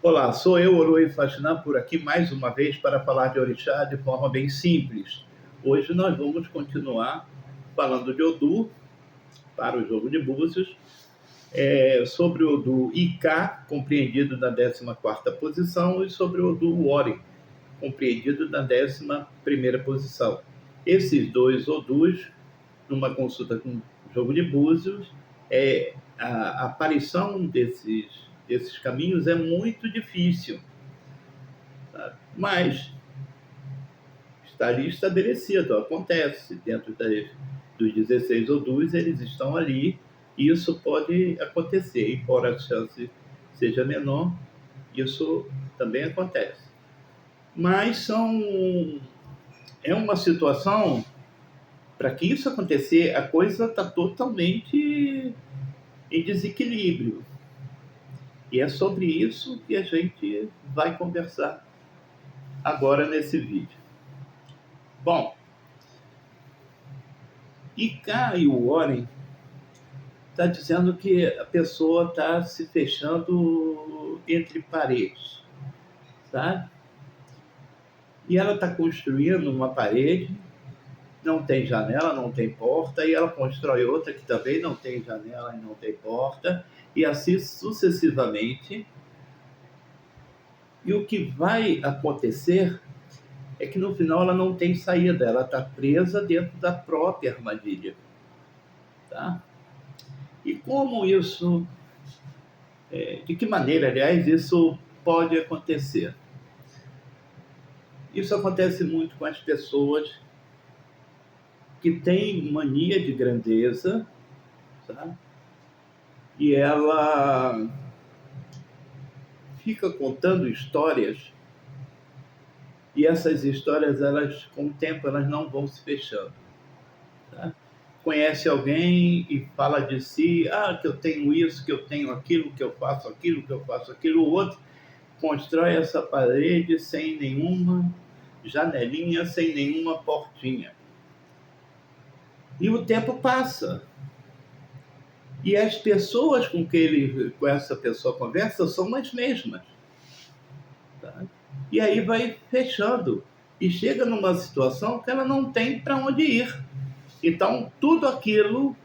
Olá, sou eu, Oroí Faxinã, por aqui mais uma vez para falar de orixá de forma bem simples. Hoje nós vamos continuar falando de Odu para o jogo de búzios, sobre o Odu Ika, compreendido na 14ª posição, e sobre o Odu Ori, compreendido na 11ª posição. Esses dois Odus, numa consulta com o jogo de búzios, a aparição desses caminhos é muito difícil, sabe? Mas está ali estabelecido, acontece dentro dos 16 Odus, eles estão ali, e isso pode acontecer, embora a chance seja menor, isso também acontece. Mas é uma situação, para que isso acontecer, a coisa está totalmente em desequilíbrio. E é sobre isso que a gente vai conversar agora nesse vídeo. Bom, Ika e o Warren está dizendo que a pessoa está se fechando entre paredes, sabe? E ela está construindo uma parede, não tem janela, não tem porta, e ela constrói outra que também não tem janela e não tem porta, e assim sucessivamente. E o que vai acontecer é que no final ela não tem saída, ela está presa dentro da própria armadilha. Tá? E como isso, de que maneira, aliás, isso pode acontecer? Isso acontece muito com as pessoas que têm mania de grandeza, tá? E ela fica contando histórias, e essas histórias, elas, com o tempo, elas não vão se fechando. Tá? Conhece alguém e fala de si, que eu tenho isso, que eu tenho aquilo, que eu faço aquilo, que eu faço aquilo. O outro constrói essa parede sem nenhuma janelinha, sem nenhuma portinha. E o tempo passa. E as pessoas com essa pessoa conversa são as mesmas. Tá? E aí vai fechando. E chega numa situação que ela não tem para onde ir. Então, tudo aquilo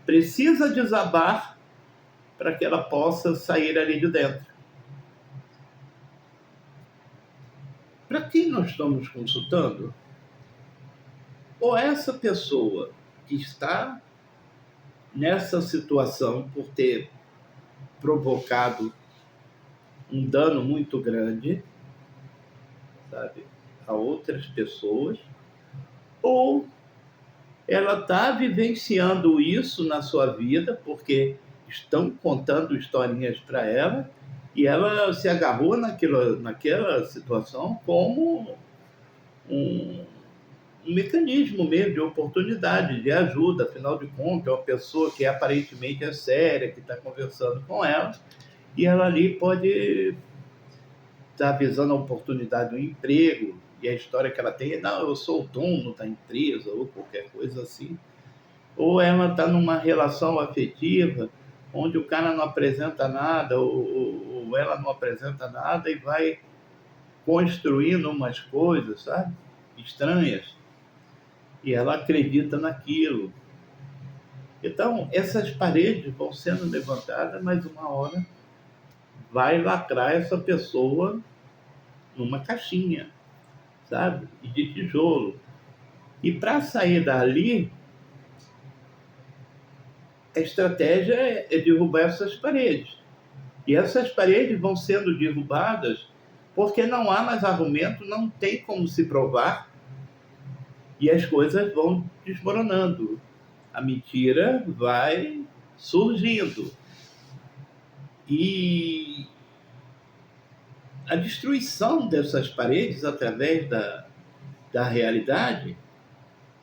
precisa desabar para que ela possa sair ali de dentro. Para quem nós estamos consultando? Ou essa pessoa que está nessa situação por ter provocado um dano muito grande, sabe, a outras pessoas, ou ela está vivenciando isso na sua vida porque estão contando historinhas para ela e ela se agarrou naquela situação como um mecanismo mesmo de oportunidade, de ajuda. Afinal de contas, é uma pessoa que aparentemente é séria, que está conversando com ela, e ela ali pode estar visando a oportunidade do emprego, e a história que ela tem é, não, eu sou o dono da empresa, ou qualquer coisa assim. Ou ela está numa relação afetiva, onde o cara não apresenta nada, ou ela não apresenta nada, e vai construindo umas coisas, sabe, estranhas, e ela acredita naquilo. Então, essas paredes vão sendo levantadas, mas uma hora vai lacrar essa pessoa numa caixinha, sabe? E de tijolo. E para sair dali, a estratégia é derrubar essas paredes. E essas paredes vão sendo derrubadas porque não há mais argumento, não tem como se provar, e as coisas vão desmoronando. A mentira vai surgindo. E a destruição dessas paredes através da realidade,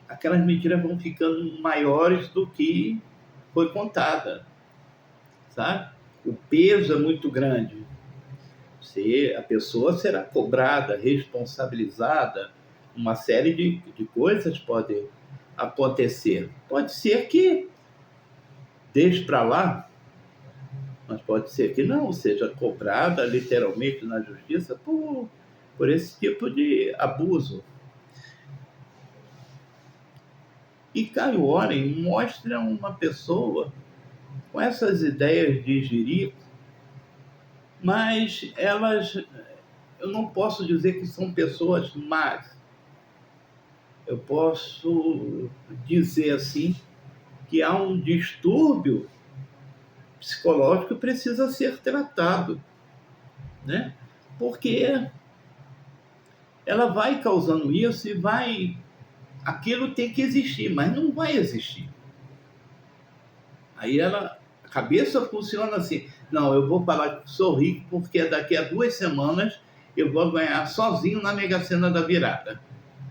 aquelas mentiras vão ficando maiores do que foi contada, sabe? O peso é muito grande. A pessoa será cobrada, responsabilizada, uma série de coisas podem acontecer. Pode ser que deixe para lá Mas pode ser que não seja cobrada literalmente na justiça por esse tipo de abuso. E Caio Oren mostra uma pessoa com essas ideias de jirico, mas eu não posso dizer que são pessoas más. Eu posso dizer assim que há um distúrbio psicológico que precisa ser tratado, né? Porque ela vai causando isso e aquilo tem que existir, mas não vai existir. Aí a cabeça funciona assim: não, eu vou falar que sou rico porque daqui a 2 semanas eu vou ganhar sozinho na Mega Sena da Virada.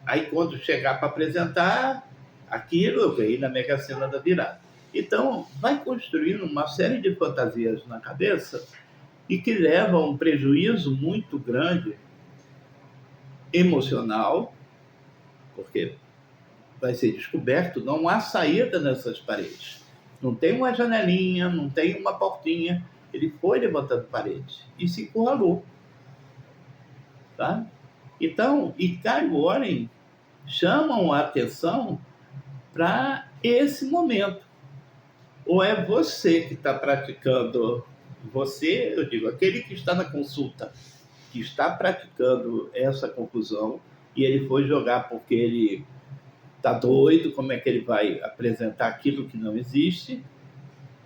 Aí quando chegar para apresentar aquilo, eu ganhei na Mega Sena da Virada. Então, vai construindo uma série de fantasias na cabeça e que leva a um prejuízo muito grande emocional, porque vai ser descoberto, não há saída nessas paredes. Não tem uma janelinha, não tem uma portinha. Ele foi levantando paredes e se encurralou. Tá? Então, e Caio Oren chamam a atenção para esse momento. Ou é você que está praticando, eu digo, aquele que está na consulta, que está praticando essa confusão, e ele foi jogar porque ele está doido, como é que ele vai apresentar aquilo que não existe,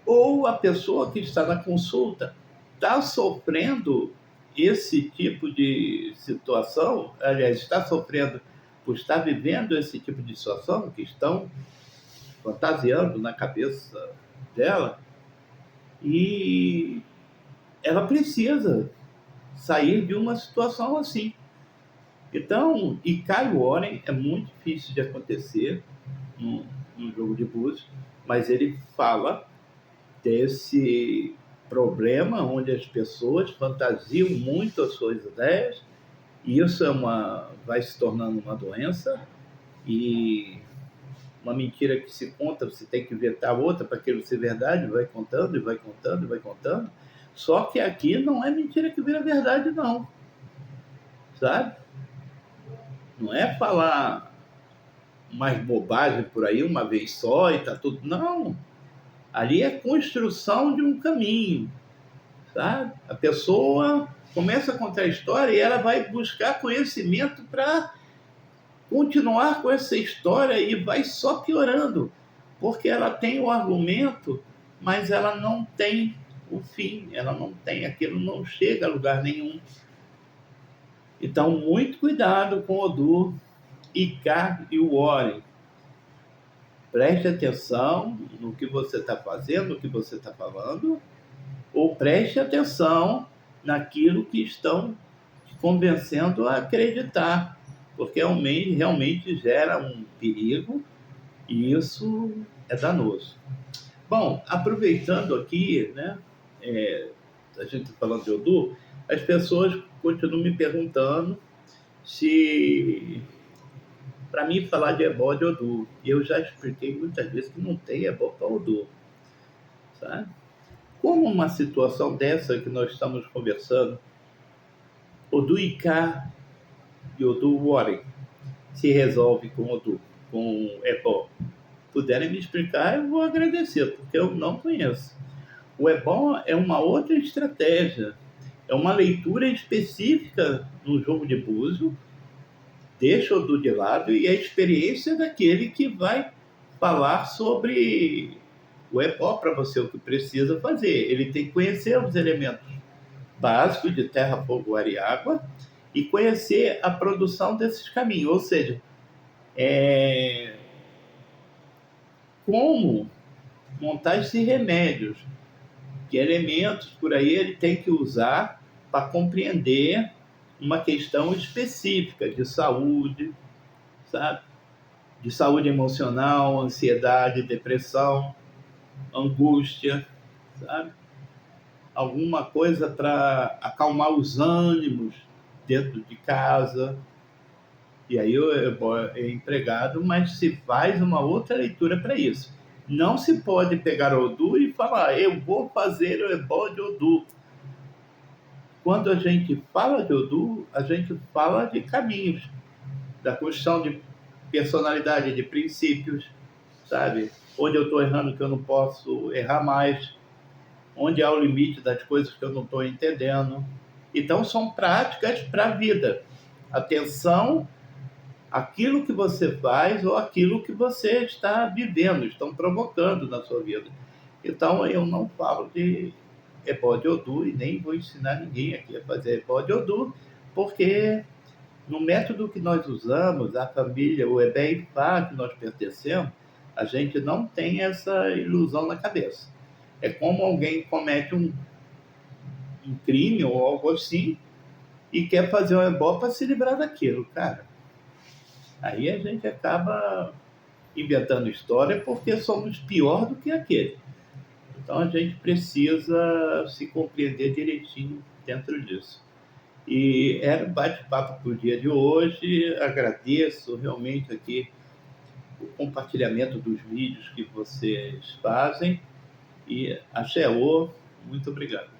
ou a pessoa que está na consulta está sofrendo esse tipo de situação, aliás, está sofrendo por estar vivendo esse tipo de situação, que estão fantasiando na cabeça dela, e ela precisa sair de uma situação assim. Então, e Caio Oren é muito difícil de acontecer num jogo de búzios, mas ele fala desse problema onde as pessoas fantasiam muito as suas ideias, e isso vai se tornando uma doença, e uma mentira que se conta, você tem que inventar outra para aquilo ser verdade, vai contando e vai contando e vai contando. Só que aqui não é mentira que vira verdade, não. Sabe? Não é falar mais bobagem por aí uma vez só e tá tudo. Não. Ali é construção de um caminho. Sabe? A pessoa começa a contar a história e ela vai buscar conhecimento para continuar com essa história e vai só piorando, porque ela tem o argumento, mas ela não tem o fim, ela não tem, aquilo não chega a lugar nenhum. Então, muito cuidado com Odu, Icá e o Oren. Preste atenção no que você está fazendo, no que você está falando, ou preste atenção naquilo que estão te convencendo a acreditar, porque realmente gera um perigo e isso é danoso. Bom, aproveitando aqui, né, a gente falando de Odu, as pessoas continuam me perguntando se, para mim, falar de ebó de Odu. E eu já expliquei muitas vezes que não tem ebó para Odu. Sabe? Como uma situação dessa que nós estamos conversando, Odu Icá e Odu Oren se resolve com Odu, com ebó? Puderem me explicar, eu vou agradecer, porque eu não conheço. O ebó é uma outra estratégia, é uma leitura específica no jogo de búzio, deixa o Odu de lado e a experiência daquele que vai falar sobre o ebó para você, o que precisa fazer. Ele tem que conhecer os elementos básicos de terra, fogo, ar e água e conhecer a produção desses caminhos, ou seja, como montar esses remédios, que elementos por aí ele tem que usar para compreender uma questão específica de saúde, sabe? De saúde emocional, ansiedade, depressão, angústia, sabe? Alguma coisa para acalmar os ânimos dentro de casa. E aí é empregado, mas se faz uma outra leitura para isso. Não se pode pegar Odu e falar, eu vou fazer o ebó de Odu. Quando a gente fala de Odu, a gente fala de caminhos, da construção de personalidade, de princípios, sabe? Onde eu estou errando que eu não posso errar mais, onde há o limite das coisas que eu não estou entendendo. Então, são práticas para a vida. Atenção àquilo que você faz ou aquilo que você está vivendo, estão provocando na sua vida. Então, eu não falo de ebó de Odu e nem vou ensinar ninguém aqui a fazer ebó de Odu, porque no método que nós usamos, a família, o Ebé e Fá que nós pertencemos, a gente não tem essa ilusão na cabeça. É como alguém comete um crime ou algo assim e quer fazer um ebó para se livrar daquilo, cara. Aí a gente acaba inventando história porque somos pior do que aquele. Então a gente precisa se compreender direitinho dentro disso. E era um bate-papo para o dia de hoje. Agradeço realmente aqui o compartilhamento dos vídeos que vocês fazem. E axé ô, muito obrigado.